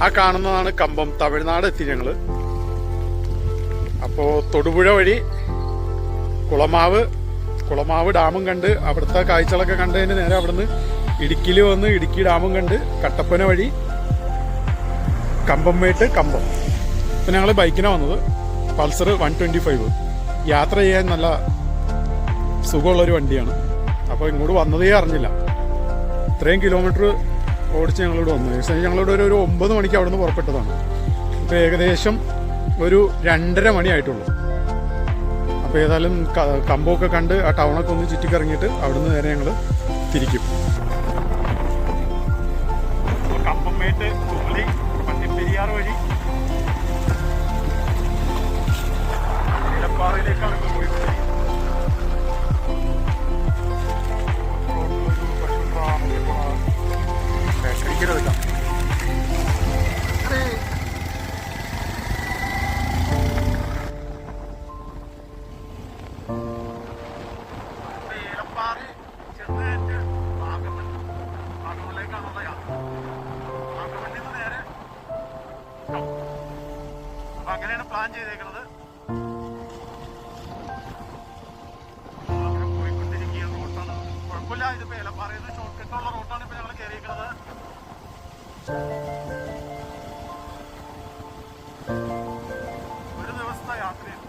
ആ കാണുന്നതാണ് കമ്പം. തമിഴ്നാട് എത്തി ഞങ്ങള്. അപ്പോൾ തൊടുപുഴ വഴി കുളമാവ് ഡാമും കണ്ട് അവിടുത്തെ കാഴ്ചകളൊക്കെ കണ്ടതിന് നേരെ അവിടുന്ന് ഇടുക്കിയിൽ വന്ന് ഇടുക്കി ഡാമും കണ്ട് കട്ടപ്പന വഴി കമ്പംമേട്ട് കമ്പം. ഇപ്പം ഞങ്ങൾ ബൈക്കിനാണ് വന്നത്. പൾസർ 125. യാത്ര ചെയ്യാൻ നല്ല സുഖമുള്ളൊരു വണ്ടിയാണ്. അപ്പോൾ ഇങ്ങോട്ട് വന്നതേ അറിഞ്ഞില്ല. ഇത്രയും കിലോമീറ്റർ ഓടിച്ച് ഞങ്ങളിവിടെ വന്നു. ഏകദേശം ഞങ്ങളിവിടെ ഒരു 9 മണിക്ക് അവിടെ നിന്ന് പുറപ്പെട്ടതാണ്. ഇപ്പോൾ ഏകദേശം ഒരു 2:30 മണിയായിട്ടുള്ളൂ. അപ്പോൾ ഏതായാലും കമ്പമൊക്കെ കണ്ട് ആ ടൗണൊക്കെ ഒന്ന് ചുറ്റിക്കറങ്ങിയിട്ട് അവിടുന്ന് നേരെ ഞങ്ങൾ തിരിക്കും. കമ്പംമേട്ട് കുമളി വണ്ടിപ്പെരിയാർ വഴി ഇലപ്പാറയിലേക്കാണ് ഇപ്പോൾ പോയിട്ടുള്ളത്. കഴിക്കരുതല്ല. അങ്ങനെയാണ് പ്ലാൻ ചെയ്തേക്കുന്നത്. പോയിക്കൊണ്ടിരിക്കുക റോട്ടാണ്. കുഴപ്പമില്ല. ഇതിപ്പോ ഏലപ്പാറയിൽ നിന്ന് ഷോർട്ട് കട്ടുള്ള റോട്ടാണ് ഇപ്പൊ ഞങ്ങൾ കയറിയിരിക്കുന്നത്. ഒരു ദിവസത്തെ യാത്രയാണ്.